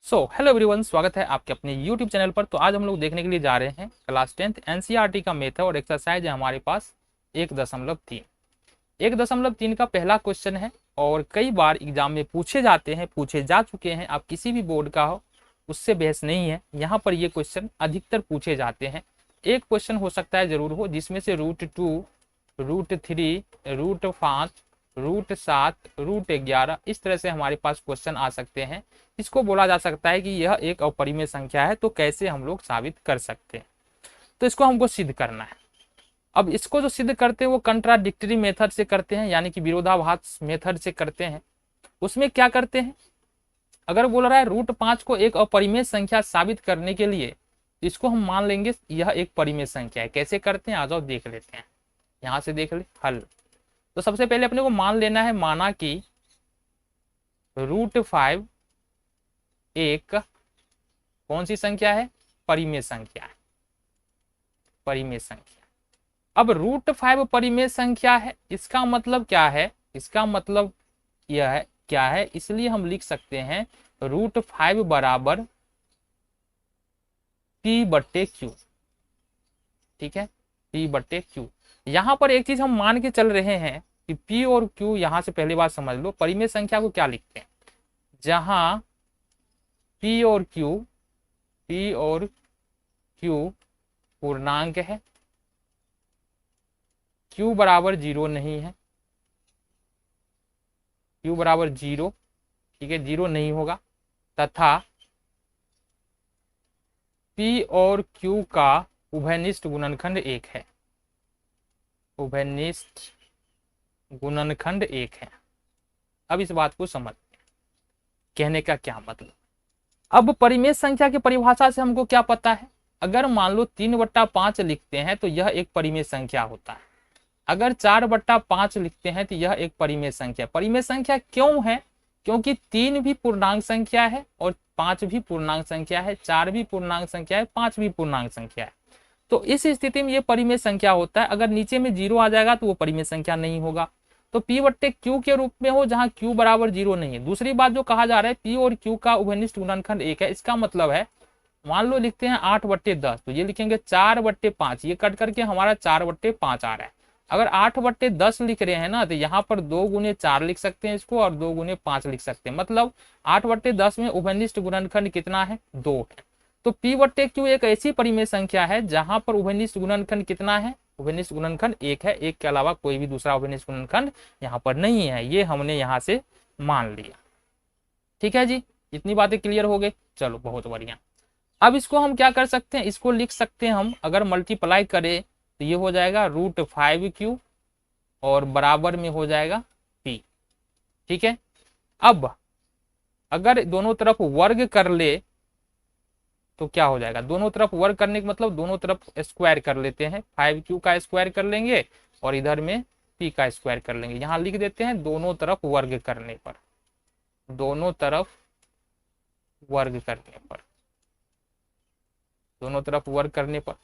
Hello everyone, स्वागत है आपके अपने यूट्यूब चैनल पर। तो आज हम लोग देखने के लिए जा रहे हैं क्लास 10th एनसीईआरटी का मेथड और एक्सरसाइज है हमारे पास 1.3। 1.3 का पहला क्वेश्चन है और कई बार एग्जाम में पूछे जाते हैं, पूछे जा चुके हैं। आप किसी भी बोर्ड का हो, उससे बहस नहीं है। यहाँ पर ये क्वेश्चन अधिकतर पूछे जाते हैं। एक क्वेश्चन हो सकता है जरूर हो जिसमें से √2, √3, √5, √7, √11 इस तरह से हमारे पास क्वेश्चन आ सकते हैं। इसको बोला जा सकता है कि यह एक अपरिमेय संख्या है। तो कैसे हम लोग साबित कर सकते हैं, तो इसको हमको सिद्ध करना है। अब इसको जो सिद्ध करते हैं वो कंट्राडिक्टरी मेथड से करते हैं, यानी कि विरोधाभास मेथड से करते हैं। उसमें क्या करते हैं, अगर बोल रहा है √5 को एक अपरिमेय संख्या साबित करने के लिए, इसको हम मान लेंगे यह एक परिमेय संख्या है। कैसे करते हैं, आ जाओ देख लेते हैं। यहां से देख ले हल। तो सबसे पहले अपने को मान लेना है, माना कि √5 एक कौन सी संख्या है, परिमेय संख्या है। परिमेय संख्या, अब √5 परिमेय संख्या है, इसका मतलब क्या है, इसका मतलब यह है क्या है, इसलिए हम लिख सकते हैं √5 बराबर p/q। ठीक है, p/q। यहां पर एक चीज हम मान के चल रहे हैं कि p और q, यहां से पहली बात समझ लो, परिमेय संख्या को क्या लिखते हैं, जहां p और q पूर्णांक है, q बराबर 0 नहीं है, q बराबर 0, ठीक है, 0 नहीं होगा, तथा p और q का उभयनिष्ठ गुणनखंड 1 है। उभयनिष्ठ गुणनखंड 1 है। अब इस बात को समझ, कहने का क्या मतलब। अब परिमेय संख्या की परिभाषा से हमको क्या पता है, अगर मान लो 3/5 लिखते हैं तो यह एक परिमेय संख्या होता है। अगर 4/5 लिखते हैं तो यह एक परिमेय संख्या। परिमेय संख्या क्यों है, क्योंकि 3 भी पूर्णांक संख्या है और 5 भी पूर्णांक संख्या है, 4 भी पूर्णांक संख्या है, 5 भी पूर्णांक संख्या है। तो इस स्थिति में ये परिमेय संख्या होता है। अगर नीचे में 0 आ जाएगा तो वो परिमेय संख्या नहीं होगा। तो p/q के रूप में हो, जहां q बराबर 0 नहीं है। दूसरी बात जो कहा जा रहा है, p और q का उभयनिष्ठ गुणनखंड 1 है। इसका मतलब है, मान लो लिखते हैं 8/10, तो ये लिखेंगे 4/5, ये कट करके हमारा 4/5 आ रहा है। अगर 8/10 लिख रहे हैं ना, तो यहाँ पर 2 गुने 4 लिख सकते हैं इसको, और 2 गुने 5 लिख सकते हैं। मतलब 8/10 में उभयनिष्ठ गुणनखंड कितना है, 2 है। तो p/q एक ऐसी परिमेय संख्या है जहां पर उभयनिष्ठ गुणनखंड कितना है, उभयनिष्ठ गुणनखंड 1 है। 1 के अलावा कोई भी दूसरा उभयनिष्ठ गुणनखंड यहाँ पर नहीं है। ये हमने यहाँ से मान लिया। ठीक है जी, इतनी बातें क्लियर हो गई। चलो बहुत बढ़िया। अब इसको हम क्या कर सकते हैं, इसको लिख सकते हैं हम, अगर मल्टीप्लाई करें तो ये हो जाएगा √5q और बराबर में हो जाएगा p। ठीक है, अब अगर दोनों तरफ वर्ग कर ले तो क्या हो जाएगा, दोनों तरफ वर्ग करने का मतलब दोनों तरफ स्क्वायर कर लेते हैं। 5q का स्क्वायर कर लेंगे और इधर में p का स्क्वायर कर लेंगे। यहां लिख देते हैं दोनों तरफ वर्ग करने पर, दोनों तरफ वर्ग करने पर, दोनों तरफ वर्ग करने पर।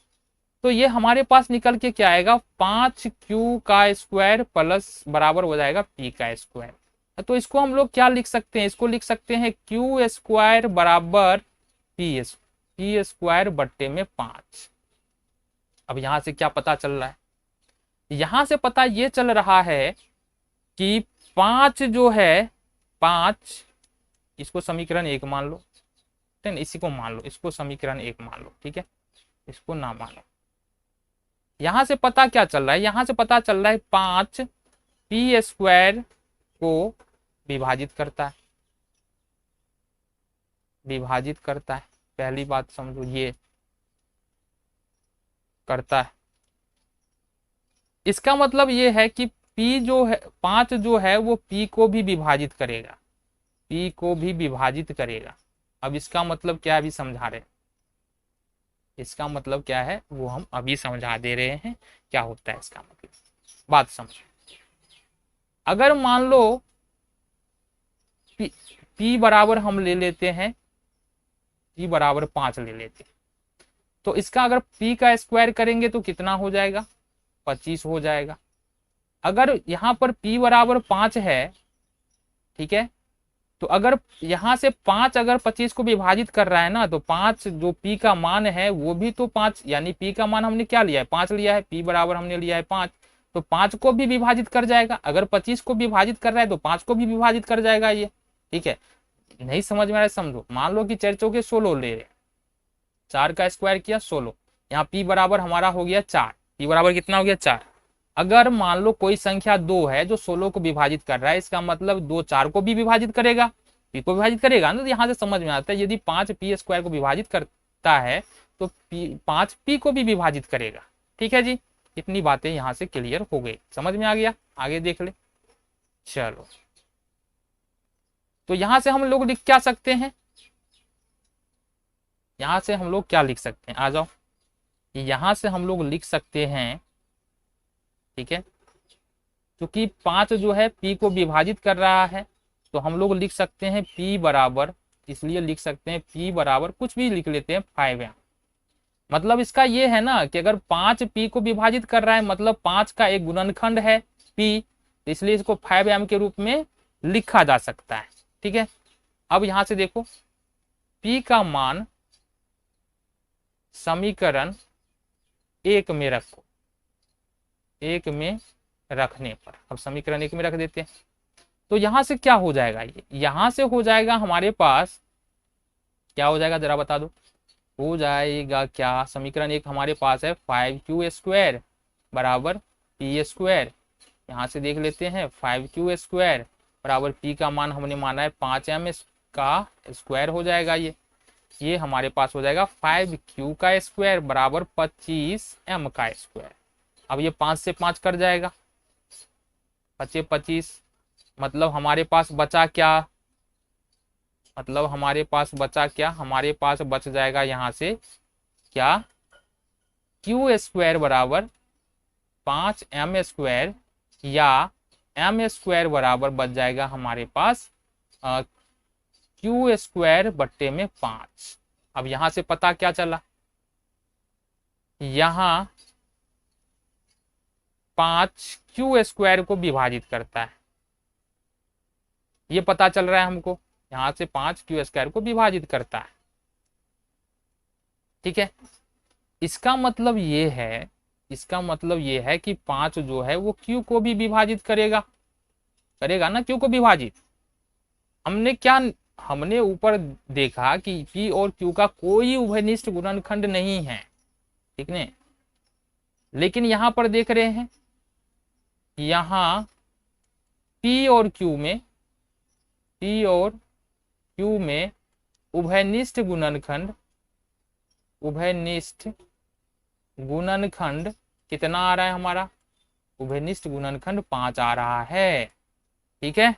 तो ये हमारे पास निकल के क्या आएगा, 5q का स्क्वायर प्लस बराबर हो जाएगा p का स्क्वायर। तो इसको हम लोग क्या लिख सकते हैं, इसको लिख सकते हैं q² बराबर p स्क्वायर बट्टे में 5। अब यहां से क्या पता चल रहा है, यहां से पता ये चल रहा है कि 5 जो है, 5, इसको समीकरण 1 मान लो, ठीक है, इसी को मान लो, इसको समीकरण 1 मान लो, ठीक है, इसको ना मानो। यहां से पता क्या चल रहा है, यहां से पता चल रहा है 5 p² को विभाजित करता है, विभाजित करता है। पहली बात समझो, ये करता है। इसका मतलब ये है कि p जो है, 5 जो है वो p को भी विभाजित करेगा, p को भी विभाजित करेगा। अब इसका मतलब क्या अभी समझा रहे हैं, इसका मतलब क्या है वो हम अभी समझा दे रहे हैं, क्या होता है इसका मतलब, बात समझो। अगर मान लो p बराबर हम ले लेते हैं, p बराबर 5 ले लेते हैं, तो इसका अगर p का स्क्वायर करेंगे तो कितना हो जाएगा, 25 हो जाएगा। अगर यहाँ पर p बराबर 5 है, ठीक है, तो अगर यहाँ से 5 अगर 25 को विभाजित कर रहा है ना, तो 5 जो p का मान है वो भी तो 5, यानी p का मान हमने क्या लिया है 5 लिया है, p बराबर हमने लिया है 5, तो 5 को भी विभाजित कर जाएगा। अगर 25 को विभाजित कर रहा है तो 5 को भी विभाजित कर जाएगा ये। ठीक है, नहीं समझ में आ रहा है समझो। मान लो कि 4 चौके 16 ले रहे, 4 का स्क्वायर किया 16, यहाँ p बराबर हमारा हो गया 4, p बराबर कितना हो गया 4। अगर मान लो कोई संख्या 2 है जो 16 को विभाजित कर रहा है, इसका मतलब 2 4 को भी विभाजित करेगा, p को विभाजित करेगा ना। तो यहाँ से समझ में आता है यदि 5 p स्क्वायर को विभाजित करता है तो 5 p को भी विभाजित करेगा। ठीक है जी, इतनी बातें यहाँ से क्लियर हो गई, समझ में आ गया। आगे देख ले। चलो, तो यहां से हम लोग लिख क्या सकते हैं, यहां से हम लोग क्या लिख सकते हैं, आ जाओ। यहां से हम लोग लिख सकते हैं, ठीक है, क्योंकि 5 जो है p को विभाजित कर रहा है, तो हम लोग लिख सकते हैं p बराबर, इसलिए लिख सकते हैं p बराबर कुछ भी लिख लेते हैं 5m। मतलब इसका ये है ना कि अगर 5 p को विभाजित कर रहा है मतलब 5 का एक गुणनखंड है p, तो इसलिए इसको 5m के रूप में लिखा जा सकता है। ठीक है, अब यहां से देखो p का मान समीकरण 1 में रखो, 1 में रखने पर, अब समीकरण 1 में रख देते हैं, तो यहां से क्या हो जाएगा, ये यहां से हो जाएगा हमारे पास, क्या हो जाएगा जरा बता दो, हो जाएगा क्या, समीकरण 1 हमारे पास है 5q स्क्वायर बराबर p स्क्वायर। यहाँ से देख लेते हैं 5q स्क्वायर बराबर p का मान हमने माना है 5m का स्क्वायर हो जाएगा, ये हमारे पास हो जाएगा 5q का स्क्वायर बराबर 25m का स्क्वायर। अब ये 5 से 5 कर जाएगा, 25 25, मतलब हमारे पास बचा क्या, मतलब हमारे पास बचा क्या, हमारे पास बच जाएगा यहाँ से क्या, q स्क्वायर बराबर 5m स्क्वायर, या m स्क्वायर बराबर बच जाएगा हमारे पास q स्क्वायर बट्टे में 5। अब यहां से पता क्या चला, यहां 5 q स्क्वायर को विभाजित करता है, ये पता चल रहा है हमको, यहां से 5 q स्क्वायर को विभाजित करता है। ठीक है, इसका मतलब ये है, इसका मतलब ये है कि 5 जो है वो q को भी विभाजित करेगा, करेगा ना q को विभाजित। हमने क्या, हमने ऊपर देखा कि p और q का कोई उभयनिष्ठ गुणनखंड नहीं है, ठीक ने, लेकिन यहां पर देख रहे हैं यहां p और q में, p और q में उभयनिष्ठ गुणनखंड, उभयनिष्ठ गुणनखंड कितना आ रहा है हमारा, उभयनिष्ठ गुणनखंड 5 आ रहा है। ठीक है,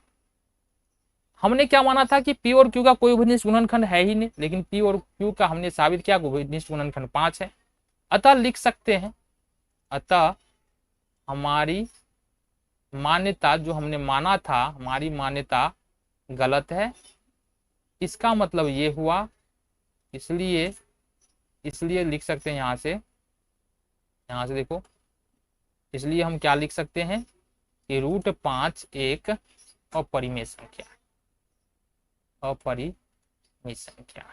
हमने क्या माना था कि p और q का कोई उभयनिष्ठ गुणनखंड है ही नहीं, लेकिन p और q का हमने साबित किया उभयनिष्ठ गुणनखंड 5 है। अतः लिख सकते हैं, अतः हमारी मान्यता जो हमने माना था, हमारी मान्यता गलत है। इसका मतलब ये हुआ, इसलिए लिख सकते हैं यहां से देखो, इसलिए हम क्या लिख सकते हैं कि √5 एक अपरिमेय संख्या, अपरिमेय संख्या।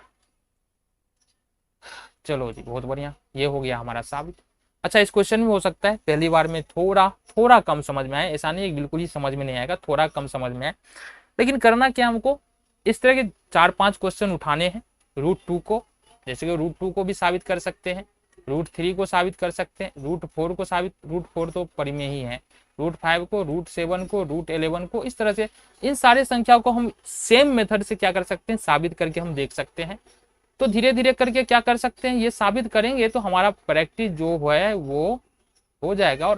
चलो जी, बहुत बढ़िया, ये हो गया हमारा साबित। अच्छा, इस क्वेश्चन में हो सकता है पहली बार में थोड़ा कम समझ में आए, ऐसा नहीं बिल्कुल ही समझ में नहीं आएगा, थोड़ा कम समझ में आए, लेकिन करना क्या, हमको इस तरह के 4-5 क्वेश्चन उठाने हैं। √2 को, जैसे कि √2 को भी साबित कर सकते हैं, √3 को साबित कर सकते हैं, √4 को साबित, √4 तो परिमेय ही है, √5 को, √7 को, √11 को, इस तरह से इन सारे संख्याओं को हम सेम मेथड से क्या कर सकते हैं, साबित करके हम देख सकते हैं। तो धीरे धीरे करके क्या कर सकते हैं, ये साबित करेंगे तो हमारा प्रैक्टिस जो है वो हो जाएगा। और